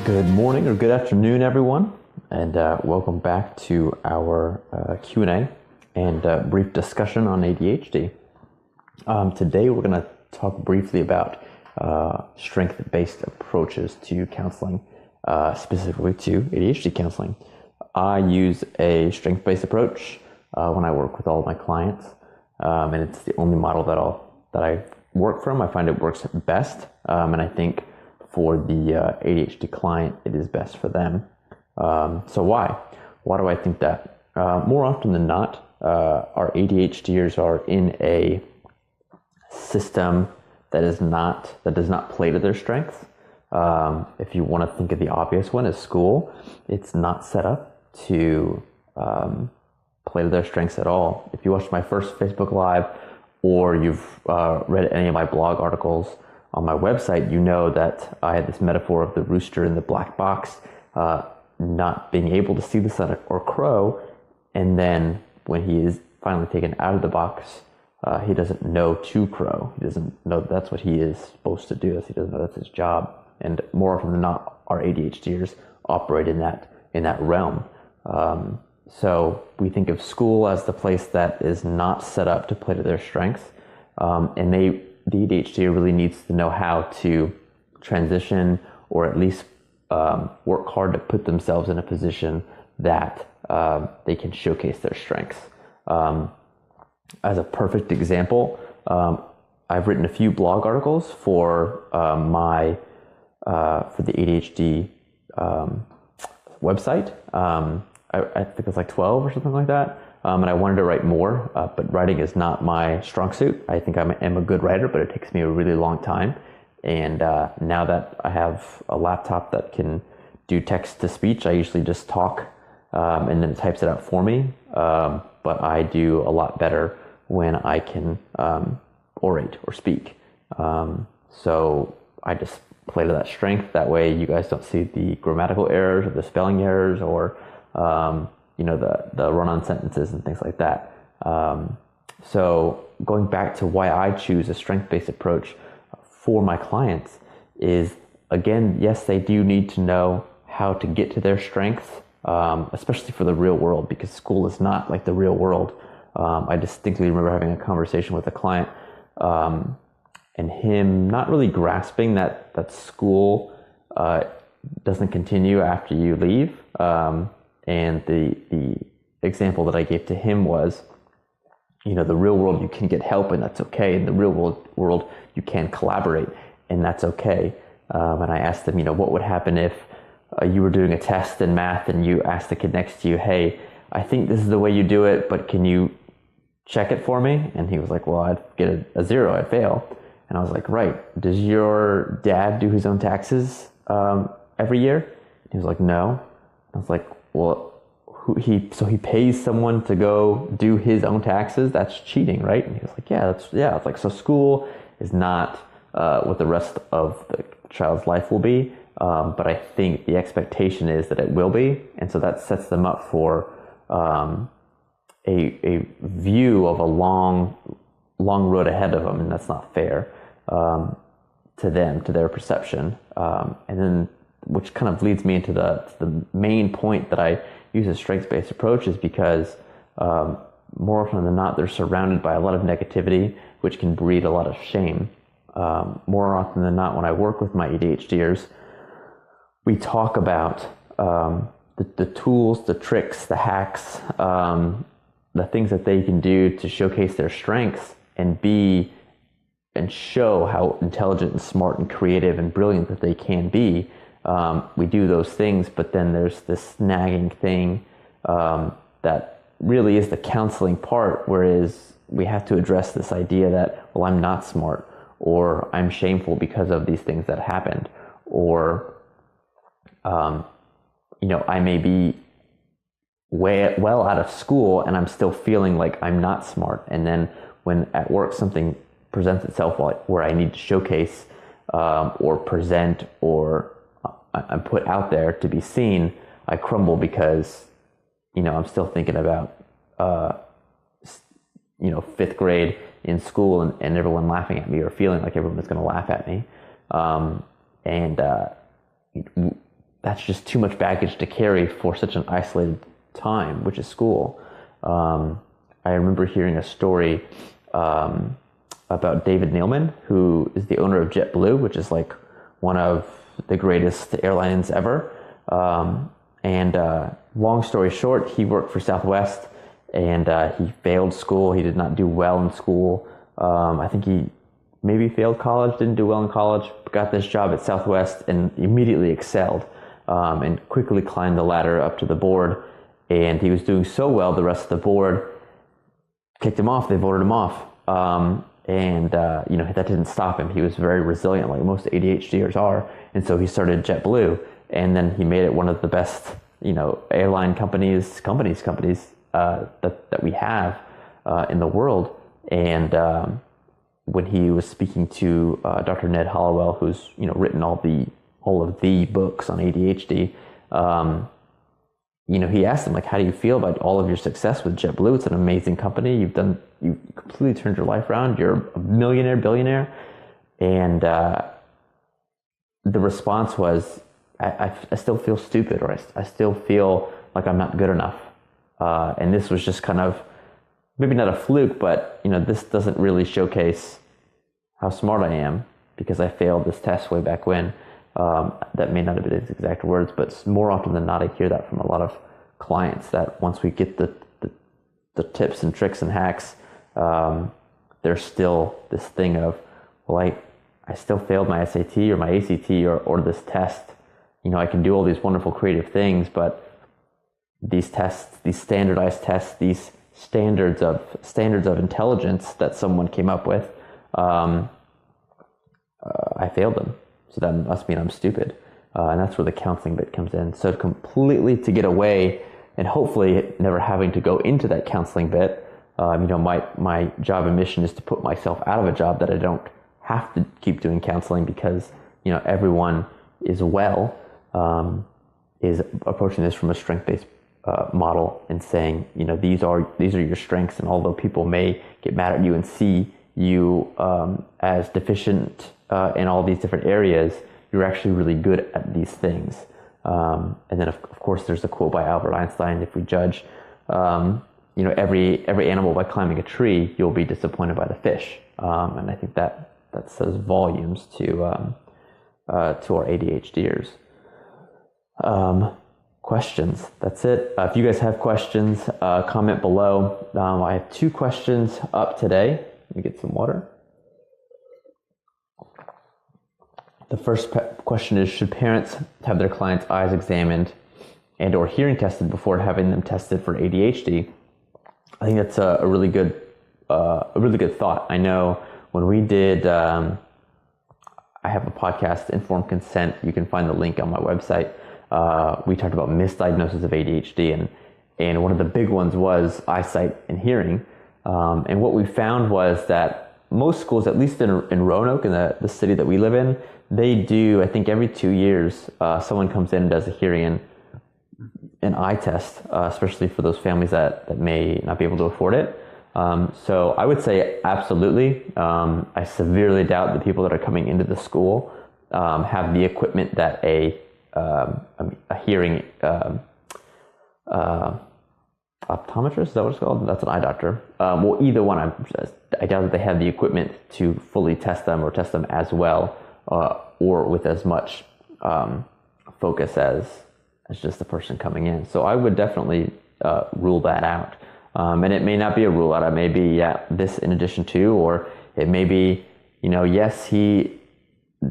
Good morning or good afternoon, everyone, and welcome back to our Q&A and brief discussion on ADHD. Today we're going to talk briefly about strength-based approaches to counseling, specifically to ADHD counseling. I use a strength-based approach when I work with all of my clients, and it's the only model that I work from. I find it works best, and I think for the ADHD client, it is best for them. So why? Why do I think that? More often than not, our ADHDers are in a system that does not play to their strengths. If you want to think of the obvious one as school, it's not set up to play to their strengths at all. If you watched my first Facebook Live or you've read any of my blog articles on my website, you know that I had this metaphor of the rooster in the black box, not being able to see the sun or crow, and then when he is finally taken out of the box, he doesn't know to crow. He doesn't know that's what he is supposed to do. He doesn't know that's his job. And more often than not, our ADHDers operate in that realm. So we think of school as the place that is not set up to play to their strengths, and the ADHD really needs to know how to transition or at least work hard to put themselves in a position that they can showcase their strengths. As a perfect example, I've written a few blog articles for the ADHD website. I think it's like 12 or something like that. And I wanted to write more, but writing is not my strong suit. I think I am a good writer, but it takes me a really long time. And now that I have a laptop that can do text to speech, I usually just talk and then it types it out for me. But I do a lot better when I can orate or speak. So I just play to that strength. That way you guys don't see the grammatical errors or the spelling errors or the run-on sentences and things like that. So going back to why I choose a strength-based approach for my clients is, again, yes, they do need to know how to get to their strengths, especially for the real world, because school is not like the real world. I distinctly remember having a conversation with a client and him not really grasping that school doesn't continue after you leave. And the example that I gave to him was, the real world, you can get help and that's okay. In the real world, you can collaborate and that's okay. And I asked him, what would happen if you were doing a test in math and you asked the kid next to you, hey, I think this is the way you do it, but can you check it for me? And he was like, well, I'd get a 0, I'd fail. And I was like, right. Does your dad do his own taxes every year? He was like, no. I was like, well, he pays someone to go do his own taxes? That's cheating, right? And he was like, yeah. It's like, so school is not what the rest of the child's life will be, but I think the expectation is that it will be, and so that sets them up for a view of a long road ahead of them, and that's not fair to them, to their perception, and then. Which kind of leads me into the main point that I use a strengths-based approach is because more often than not, they're surrounded by a lot of negativity, which can breed a lot of shame. More often than not, when I work with my ADHDers, we talk about the tools, the tricks, the hacks, the things that they can do to showcase their strengths and show how intelligent and smart and creative and brilliant that they can be. We do those things, but then there's this nagging thing that really is the counseling part, whereas we have to address this idea that, well, I'm not smart, or I'm shameful because of these things that happened, or I may be well out of school and I'm still feeling like I'm not smart, and then when at work something presents itself where I need to showcase or present or I'm put out there to be seen, I crumble because, I'm still thinking about, 5th grade in school and everyone laughing at me or feeling like everyone was going to laugh at me. that's just too much baggage to carry for such an isolated time, which is school. I remember hearing a story about David Neilman, who is the owner of JetBlue, which is like one of the greatest airlines ever. Long story short, he worked for Southwest, and he failed school. He did not do well in school. I think he maybe failed college, didn't do well in college, got this job at Southwest and immediately excelled, and quickly climbed the ladder up to the board. And he was doing so well, the rest of the board kicked him off. They voted him off. That didn't stop him. He was very resilient, like most ADHDers are. And so he started JetBlue, and then he made it one of the best, airline companies that we have in the world. And when he was speaking to Dr. Ned Hollowell, who's written all of the books on ADHD, he asked him, like, how do you feel about all of your success with JetBlue? It's an amazing company. You completely turned your life around. You're a millionaire, billionaire. And the response was, I still feel stupid, or I still feel like I'm not good enough. And this was just kind of, maybe not a fluke, but this doesn't really showcase how smart I am because I failed this test way back when. That may not have been his exact words, but more often than not, I hear that from a lot of clients, that once we get the tips and tricks and hacks, there's still this thing of, well, I still failed my SAT or my ACT or this test. I can do all these wonderful creative things, but these tests, these standardized tests, these standards of intelligence that someone came up with, I failed them. So that must mean I'm stupid. And that's where the counseling bit comes in. So completely to get away and hopefully never having to go into that counseling bit, my job and mission is to put myself out of a job that I don't have to keep doing counseling because, everyone is approaching this from a strength-based model and saying, these are your strengths. And although people may get mad at you and see you as deficient in all these different areas, you're actually really good at these things. And then of course there's a quote by Albert Einstein: if we judge every animal by climbing a tree, you'll be disappointed by the fish. And I think that says volumes to our ADHDers. Questions. That's it. If you guys have questions, comment below. I have 2 questions up today. Let me get some water. The first question is, should parents have their clients' eyes examined and or hearing tested before having them tested for ADHD? I think that's a really good thought. I know when we did, I have a podcast, Informed Consent. You can find the link on my website. We talked about misdiagnosis of ADHD, and one of the big ones was eyesight and hearing. And what we found was that most schools, at least in Roanoke, in the city that we live in, they do, I think every 2 years, someone comes in and does a hearing and eye test, especially for those families that may not be able to afford it. So I would say absolutely. I severely doubt the people that are coming into the school have the equipment that a hearing optometrist, is that what it's called? That's an eye doctor. Well, either one. I doubt that they have the equipment to fully test them or test them as well, or with as much focus as just the person coming in. So I would definitely rule that out. And it may not be a rule out. It may be this in addition to, or it may be, yes, he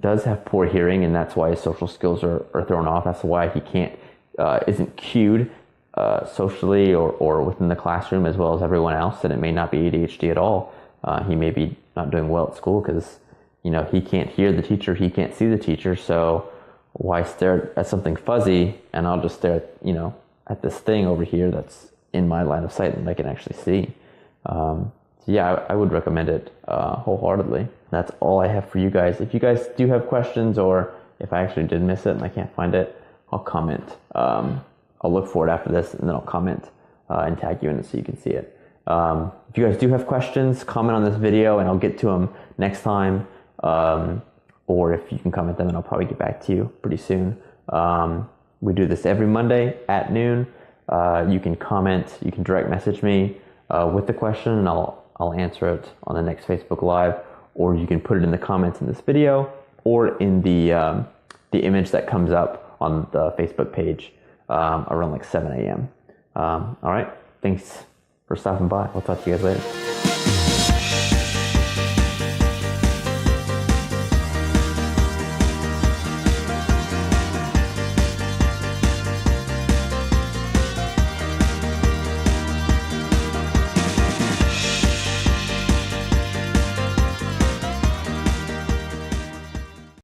does have poor hearing, and that's why his social skills are thrown off. That's why he isn't cued socially or within the classroom as well as everyone else. And it may not be ADHD at all. He may be not doing well at school because he can't hear the teacher, he can't see the teacher. So why stare at something fuzzy, and I'll just stare at at this thing over here that's in my line of sight and I can actually see. I would recommend it wholeheartedly. That's all I have for you guys. If you guys do have questions, or if I actually did miss it and I can't find it, I'll comment. I'll look for it after this, and then I'll comment and tag you in it so you can see it. If you guys do have questions, comment on this video and I'll get to them next time. Or if you can comment them, and I'll probably get back to you pretty soon. We do this every Monday at noon. You can comment, you can direct message me with the question, and I'll answer it on the next Facebook Live, or you can put it in the comments in this video, or in the image that comes up on the Facebook page around like 7 a.m. All right, thanks for stopping by. We'll talk to you guys later.